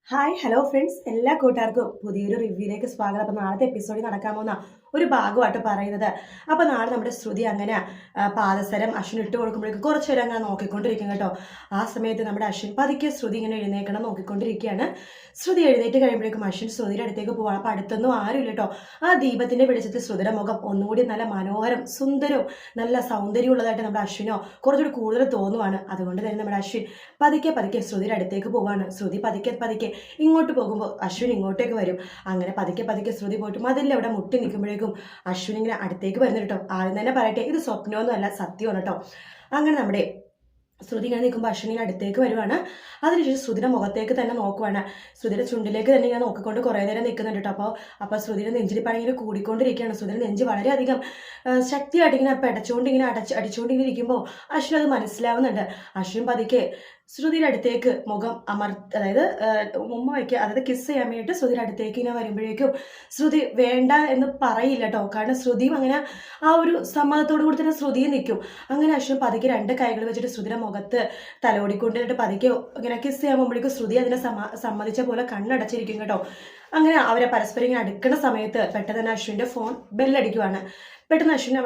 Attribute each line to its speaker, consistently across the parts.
Speaker 1: Hi hello friends, എല്ലാ കൂട്ടുകാർക്കും പുതിയൊരു റിവ്യൂയിലേക്ക് സ്വാഗതം. അപ്പോൾ നാളത്തെ എപ്പിസോഡിൽ നടക്കാൻ പോകുന്ന ഒരു ഭാഗമായിട്ട് പറയുന്നത്. അപ്പോൾ നാളെ നമ്മുടെ ശ്രുതി അങ്ങനെ പാദസരം അശ്വിൻ ഇട്ട് കൊടുക്കുമ്പോഴേക്കും കുറച്ച് നേരം അങ്ങനെ നോക്കിക്കൊണ്ടിരിക്കും കേട്ടോ. ആ സമയത്ത് നമ്മുടെ അശ്വിൻ പതുക്കെ ശ്രുതി ഇങ്ങനെ എഴുന്നേക്കണം നോക്കിക്കൊണ്ടിരിക്കുകയാണ്. ശ്രുതി എഴുന്നേറ്റ് കഴിയുമ്പോഴേക്കും അശ്വിൻ ശ്രുതിയുടെ അടുത്തേക്ക് പോവാണ്. അപ്പോൾ അടുത്തൊന്നും ആരുമില്ല കേട്ടോ. ആ ദീപത്തിന്റെ വെളിച്ചത്തിൽ ശ്രുതിയുടെ മുഖം ഒന്നുകൂടി നല്ല മനോഹരം സുന്ദരവും നല്ല സൗന്ദര്യമുള്ളതായിട്ട് നമ്മുടെ അശ്വിനോ കുറച്ചുകൂടി കൂടുതൽ തോന്നുവാണ്. അതുകൊണ്ട് തന്നെ നമ്മുടെ അശ്വിൻ പതുക്കെ പതുക്കെ ശ്രുതിയുടെ അടുത്തേക്ക് പോവാണ്. ശ്രുതി പതുക്കെ പതുക്കെ ഇങ്ങോട്ട് പോകുമ്പോൾ അശ്വിൻ ഇങ്ങോട്ടേക്ക് വരും. അങ്ങനെ പതുക്കെ പതുക്കെ ശ്രുതി പോയിട്ട് മതിലിൽ അവിടെ മുട്ടി നിൽക്കുമ്പോഴേക്കും അശ്വിൻ ഇങ്ങനെ അടുത്തേക്ക് വരുന്നു കേട്ടോ. ആദ്യം തന്നെ പറയട്ടെ, ഇത് സ്വപ്നമൊന്നും അല്ല, സത്യമാണ് കേട്ടോ. അങ്ങനെ നമ്മുടെ ശ്രുതി ഇങ്ങനെ നിൽക്കുമ്പോൾ അശ്വിനി അടുത്തേക്ക് വരുവാണ്. അതിനുശേഷം ശ്രുതിയുടെ മുഖത്തേക്ക് തന്നെ നോക്കുവാണ്. ശ്രുതിയുടെ ചുണ്ടിലേക്ക് തന്നെ ഞാൻ നോക്കിക്കൊണ്ട് കുറേ നേരം നിൽക്കുന്നുണ്ട് കേട്ടോ. അപ്പോൾ ശ്രുതിയുടെ നെഞ്ചിരിപ്പാണ് ഇങ്ങനെ കൂടിക്കൊണ്ടിരിക്കുകയാണ്. ശ്രുതിയുടെ നെഞ്ച് വളരെയധികം ശക്തിയായിട്ട് ഇങ്ങനെ അടിച്ചുകൊണ്ട് ഇങ്ങനെ ഇരിക്കുമ്പോൾ അശ്വിൻ അത് മനസ്സിലാവുന്നുണ്ട്. അശ്വിൻ പതുക്കെ ശ്രുതിയുടെ അടുത്തേക്ക് മുഖം അതായത് ഉമ്മ വയ്ക്കുക, അതായത് കിസ് ചെയ്യാൻ വേണ്ടിയിട്ട് ശ്രുതിയുടെ അടുത്തേക്ക് ഇങ്ങനെ വരുമ്പോഴേക്കും ശ്രുതി വേണ്ട എന്ന് പറയില്ല കേട്ടോ. കാരണം ശ്രുതിയും അങ്ങനെ ആ ഒരു സമ്മതത്തോടു കൂടി തന്നെ ശ്രുതിയും നിൽക്കും. അങ്ങനെ അശ്വിൻ പതുക്കെ രണ്ട് കൈകൾ വെച്ചിട്ട് ശ്രുതിയുടെ മുഖത്ത് തലോടിക്കൊണ്ടിട്ട് പതുക്കെ ഇങ്ങനെ കിസ് ചെയ്യാൻ പോകുമ്പോഴേക്കും ശ്രുതി അതിനെ സമ്മതിച്ച പോലെ കണ്ണടച്ചിരിക്കും കേട്ടോ. അങ്ങനെ അവരെ പരസ്പരം ഇങ്ങനെ അടുക്കുന്ന സമയത്ത് പെട്ടെന്ന് തന്നെ അശ്വിൻ്റെ ഫോൺ ബെല്ലടിക്കുവാണ്. പെട്ടെന്ന് അശ്വിൻ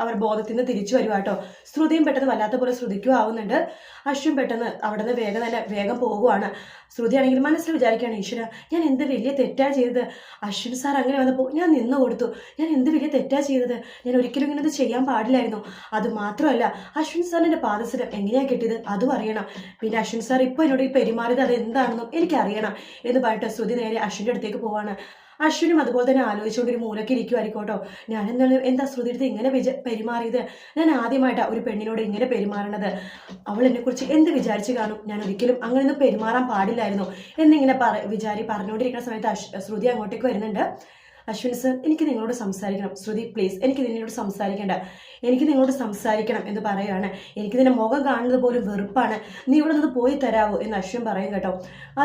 Speaker 1: അവർ ബോധത്തിൽ നിന്ന് തിരിച്ചു വരുക കേട്ടോ. ശ്രുതിയും പെട്ടെന്ന് വല്ലാത്ത പോലെ ശ്രുതിക്കും ആവുന്നുണ്ട്. അശ്വിൻ പെട്ടെന്ന് അവിടെ നിന്ന് വേഗം പോകുവാണ്. ശ്രുതി ആണെങ്കിൽ മനസ്സിൽ വിചാരിക്കുകയാണ്, ഈശ്വര, ഞാൻ എന്ത് വലിയ തെറ്റാ ചെയ്തത്. അശ്വിൻ സാർ അങ്ങനെ വന്നപ്പോൾ ഞാൻ നിന്ന് കൊടുത്തു. ഞാൻ എന്ത് വലിയ തെറ്റാ ചെയ്തത്. ഞാൻ ഒരിക്കലും ഇങ്ങനെ ചെയ്യാൻ പാടില്ലായിരുന്നു. അത് മാത്രമല്ല, അശ്വിൻ സാറിൻ്റെ പാദസരം എങ്ങനെയാണ് കിട്ടിയത് അതും അറിയണം. പിന്നെ അശ്വിൻ സാർ ഇപ്പോൾ എന്നോട് ഈ പെരുമാറിയത് അത് എന്താണെന്നും എനിക്കറിയണം എന്ന് പറഞ്ഞിട്ട് ശ്രുതി നേരെ അശ്വിൻ്റെ അടുത്തേക്ക് പോവാണ്. അശ്വിനും അതുപോലെ തന്നെ ആലോചിച്ചുകൊണ്ട് ഒരു മൂലക്ക് ഇരിക്കുമായിരിക്കും കേട്ടോ. ഞാൻ എന്താ ശ്രുതി അടുത്ത് ഇങ്ങനെ പെരുമാറിയത്. ഞാൻ ആദ്യമായിട്ടാണ് ഒരു പെണ്ണിനോട് ഇങ്ങനെ പെരുമാറണത്. അവൾ എന്നെക്കുറിച്ച് എന്ത് വിചാരിച്ച് കാണും. ഞാൻ ഒരിക്കലും അങ്ങനെയൊന്നും പെരുമാറാൻ പാടില്ലായിരുന്നു എന്നിങ്ങനെ പറഞ്ഞുകൊണ്ടിരിക്കുന്ന സമയത്ത് ശ്രുതി അങ്ങോട്ടേക്ക് വരുന്നുണ്ട്. അശ്വിൻ സർ, എനിക്ക് നിങ്ങളോട് സംസാരിക്കണം. ശ്രുതി പ്ലീസ്, എനിക്ക് നിന്നോട് സംസാരിക്കേണ്ട, എനിക്ക് നിങ്ങളോട് സംസാരിക്കണം എന്ന് പറയുകയാണ്. എനിക്ക് നിന്റെ മുഖം കാണുന്നത് പോലും വെറുപ്പാണ്. നീ ഇവിടെ നിന്ന് പോയി തരാവോ എന്ന് അശ്വിൻ പറയും കേട്ടോ.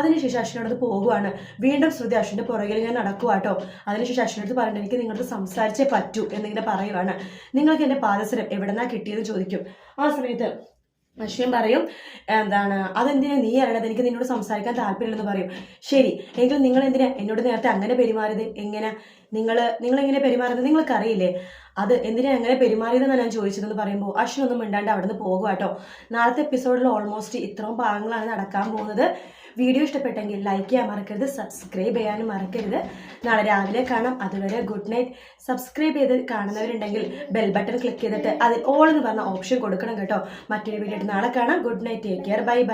Speaker 1: അതിനുശേഷം അശ്വിനോട് പോകുവാണ്. വീണ്ടും ശ്രുതി അശ്വിൻ്റെ പുറകിൽ ഞാൻ നടക്കുക കേട്ടോ. അതിനുശേഷം അശ്വിനടുത്ത് പറയണ്ട, എനിക്ക് നിങ്ങളോട് സംസാരിച്ചേ പറ്റൂ എന്നിങ്ങനെ പറയുവാണ്. നിങ്ങൾക്ക് എൻ്റെ പാദസരം എവിടെന്നാ കിട്ടിയെന്ന് ചോദിക്കും. ആ സമയത്ത് അശ്വിൻ പറയും, അതെന്തിനാ നീ അറിയണത്, എനിക്ക് നിന്നോട് സംസാരിക്കാൻ താല്പര്യമില്ലെന്ന് പറയും. ശരി, എങ്കിലും നിങ്ങൾ എന്തിനാ എന്നോട് നേരത്തെ അങ്ങനെ പെരുമാറിയത്. നിങ്ങളെങ്ങനെ പെരുമാറുന്നത് നിങ്ങൾക്ക് അറിയില്ലേ. അത് എന്തിനാ അങ്ങനെ പെരുമാറിയതെന്ന് ഞാൻ ചോദിച്ചതെന്ന് പറയുമ്പോൾ അശ്വിൻ ഒന്നും മിണ്ടാണ്ട് അവിടെ നിന്ന് പോകുക കേട്ടോ. നാളത്തെ എപ്പിസോഡിൽ ഓൾമോസ്റ്റ് ഇത്രയും ഭാഗങ്ങളാണ് നടക്കാൻ പോകുന്നത്. വീഡിയോ ഇഷ്ടപ്പെട്ടെങ്കിൽ ലൈക്ക് ചെയ്യാൻ മറക്കരുത്, സബ്സ്ക്രൈബ് ചെയ്യാനും മറക്കരുത്. നാളെ രാവിലെ കാണാം. അതുവരെ ഗുഡ് നൈറ്റ്. സബ്സ്ക്രൈബ് ചെയ്ത് കാണുന്നവരുണ്ടെങ്കിൽ ബെൽ ബട്ടൺ ക്ലിക്ക് ചെയ്തിട്ട് അതിൽ ഓൾ എന്ന് പറഞ്ഞ ഓപ്ഷൻ കൊടുക്കണം കേട്ടോ. മറ്റൊരു വീഡിയോ നാളെ കാണാം. Good night, take care, bye bye.